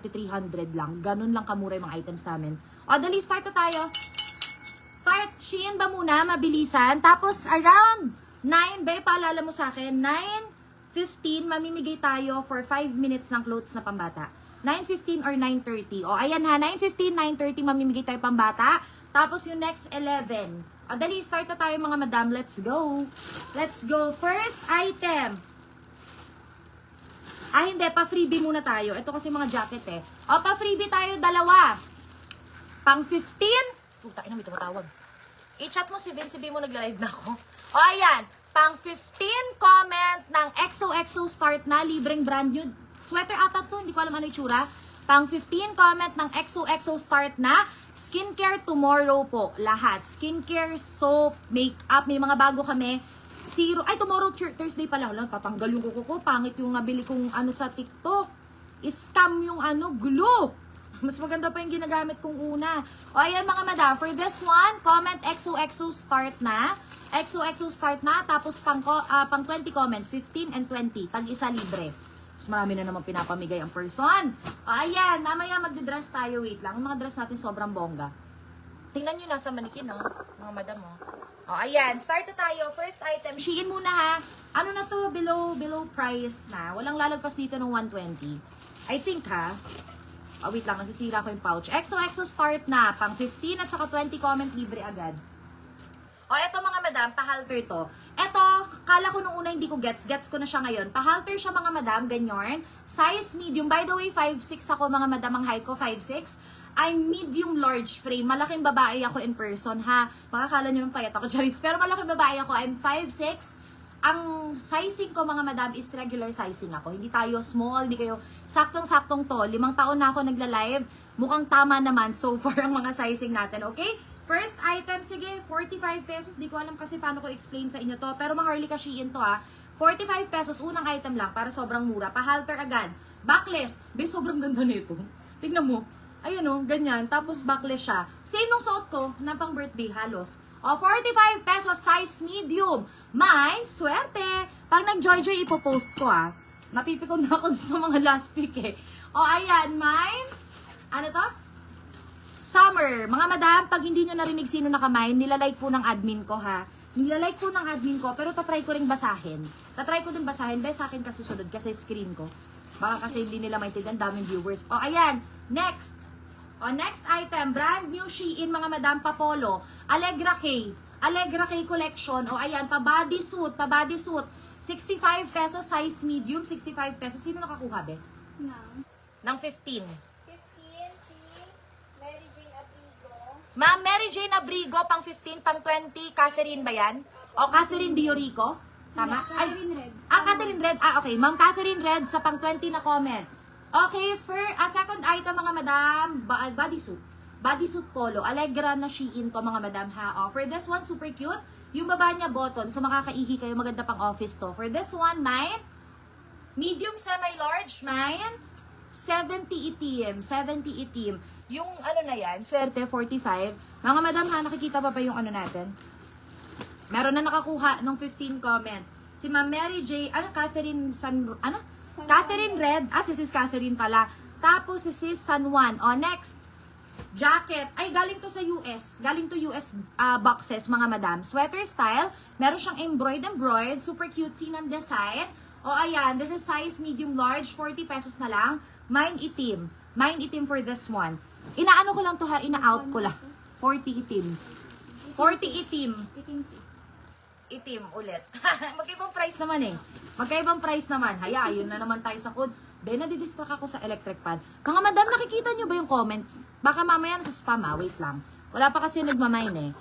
30, 300 lang. Ganun lang kamura yung mga items namin. O, dali, start na tayo. Start, Shein ba muna, mabilisan. Tapos, around 9, be, paalala mo sa akin, 9:15, mamimigay tayo for 5 minutes ng clothes na pambata. 9:15 or 9:30. O, ayan ha, 9:15, 9:30, mamimigay tayo pambata. Tapos, yung next 11. O, dali, start na tayo mga madam. Let's go. Let's go. First item. Hindi, pa-freebie muna tayo. Ito kasi mga jacket eh. O, pa-freebie tayo, dalawa. Pang 15. Puta, ina, may tumatawag. I-chat mo si Vince, sabihin mo nagla-live na ako. O, ayan. Pang 15 comment ng XOXO start na. Libreng brand new. Sweater ata to, hindi ko alam ano itsura. Pang 15 comment ng XOXO start na. Skincare tomorrow po. Lahat. Skincare, soap, makeup. May mga bago kami. Zero. Ay, tomorrow, Thursday pala. Wala, tatanggal yung kuko ko. Pangit yung nabili kong ano sa TikTok. Scam yung ano, glue. Mas maganda pa yung ginagamit kong una. O, ayan mga madam. For this one, comment XOXO start na. XOXO start na. Tapos pang 20 comment. 15 and 20. Tag-isa libre. Mas marami na naman pinapamigay ang person. O, ayan. Mamaya magdi-dress tayo. Wait lang. Ang mga dress natin sobrang bongga. Tingnan nyo nasa manikin, no? Mga madam, oh. O, ayan. Start na tayo. First item. Shein muna, ha. Ano na to? Below price na. Walang lalagpas dito ng 120. I think, ha. Oh, wait lang. Nasisira ko yung pouch. XOXO start na. Pang 15 at saka 20 comment libre agad. O, eto mga madam. Pahalter to. Eto, kala ko nung una hindi ko gets. Gets ko na siya ngayon. Pahalter siya mga madam. Ganyan. Size medium. By the way, 5'6 ako mga madam. Ang height ko 5'6. I'm medium large frame. Malaking babae ako in person, ha. Makakala nyo ng payat ako, Charis. Pero malaking babae ako. I'm 5'6". Ang sizing ko, mga madam, is regular sizing ako. Hindi tayo small, hindi kayo saktong-saktong tall. 5 taon na ako nagla-live. Mukhang tama naman so far ang mga sizing natin, okay? First item, sige, 45 pesos. Di ko alam kasi paano ko explain sa inyo to. Pero maharlika Shein to, ha. 45 pesos, unang item lang para sobrang mura. Pahalter agad. Backless. Be, sobrang ganda nito. Tignan mo. Ayun o, ganyan. Tapos backless siya. Same nung suot ko na pang birthday halos. O, 45 pesos, size medium. Mine, swerte. Pag nag-joy-joy, ipopost ko Mapipikon na ako sa mga last week eh. O, ayan, mine. Ano to? Summer. Mga madam, pag hindi nyo narinig sino nakamine, nilalike po ng admin ko ha. Nilalike po ng admin ko, pero tatry ko rin basahin. Tatry ko din basahin. Dahil sa akin kasi sunod, kasi screen ko. Baka kasi hindi nila maintindihan, daming viewers. O, ayan. Next. O, next item, brand new Shein, mga madam, Papolo. Allegra K. Allegra K collection. O, ayan, pa-bodysuit, pa-bodysuit. 65 pesos, size medium, 65 pesos. Sino nakakuha, be? Ng 15. 15, si Mary Jane Abrigo. Ma'am, Mary Jane Abrigo, pang 15, pang 20. Catherine ba yan? O, Catherine Diorico? Tama? Catherine Red. Catherine Red. Okay. Ma'am Catherine Red sa pang 20 na comment. Okay, for second item mga madam, bodysuit. Bodysuit polo. Allegra na Shein to mga madam ha. Oh, for this one, super cute. Yung baba niya button, so makakaihi kayo, maganda pang office to. For this one, mine, medium semi-large, mine, 70 itim. 70 itim. Yung ano na yan, swerte, 45. Mga madam ha, nakikita pa yung ano natin? Meron na nakakuha ng 15 comment. Si Ma'am Mary J, Catherine Catherine Red. Si Sis Catherine pala. Tapos si Sis San Juan. O, next. Jacket. Ay, galing to sa US. Galing to US boxes, mga madam. Sweater style. Meron siyang embroidered. Super cutesy ng design. O, ayan. This is size medium large. 40 pesos na lang. Mine itim. Mine itim for this one. Inaano ko lang to ha. Ina-out ko lang. 40 itim. 40 itim. Itim ulit. Magkaibang price naman eh. Magkaibang price naman. Haya, ayun na naman tayo sa code. Ben, nadidistract ako sa electric pan. Mga madam, nakikita nyo ba yung comments? Baka mamaya nasa spam wait lang. Wala pa kasi nagmamine eh.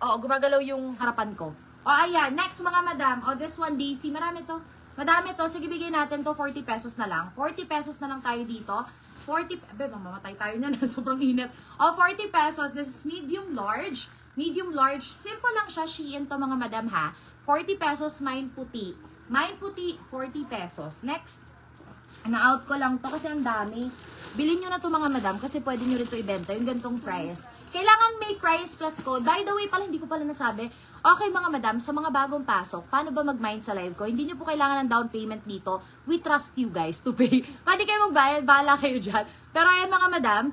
Gumagalaw yung harapan ko. O, ayan. Next mga madam. O, this one, DC. Marami to. Madami to. Sige, bigay natin to. 40 pesos na lang. 40 pesos na lang tayo dito. 40, mamamatay tayo niyan. Sobrang init. O, 40 pesos. This is medium large. Medium large. Simple lang siya. Shein to mga madam ha. 40 pesos, mine puti. Mine puti, 40 pesos. Next. Na-out ko lang to kasi ang dami. Bilhin nyo na to mga madam kasi pwede nyo rin to ibenta yung gantong price. Kailangan may price plus code. By the way, pala hindi ko pala nasabi. Okay mga madam, sa mga bagong pasok, paano ba mag-mine sa live ko? Hindi nyo po kailangan ng down payment dito. We trust you guys to pay. Pwede kayo magbayad, bahala kayo dyan. Pero ayan mga madam,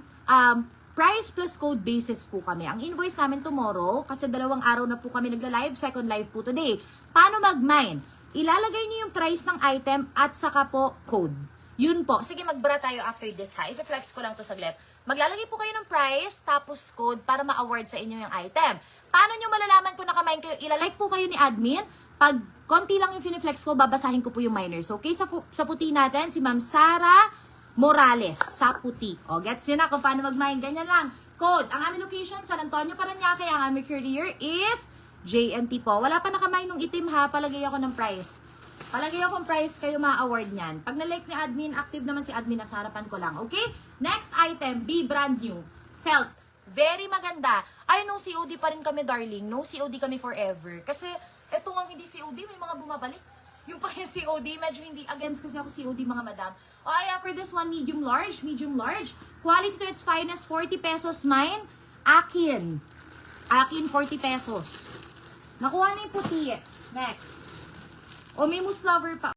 price plus code basis po kami. Ang invoice namin tomorrow, kasi 2 araw na po kami nagla-live, second live po today. Paano mag-mine? Ilalagay nyo yung price ng item at saka po code. Yun po. Sige, magbara tayo after this ha. I-flex ko lang to saglit. Maglalagay po kayo ng price, tapos code para ma-award sa inyo yung item. Paano nyo malalaman kung nakamain kayo? Ilalike po kayo ni admin. Pag konti lang yung finiflex ko, babasahin ko po yung minors. Okay, sa puti natin, si Ma'am Sara Morales. Sa puti. O, gets nyo na kung paano mag-mine. Ganyan lang. Code. Ang aming location, San Antonio, Parañaque. Ang aming courier is JNT po. Wala pa nakamine nung itim ha. Palagay ako ng price. Palagay akong price kayo ma-award niyan. Pag na-like ni admin, active naman si admin, nasa harapan ko lang. Okay? Next item, B brand new. Felt. Very maganda. Ay, no COD pa rin kami, darling. No COD kami forever. Kasi, eto nga hindi COD, may mga bumabalik. Yung pa yung COD, medyo hindi against kasi ako COD, mga madam. O, for this one, medium large. Medium large. Quality to its finest, 40 pesos mine. Akin. Akin, 40 pesos. Nakuha na yung puti. Next. O, may moose lover pa.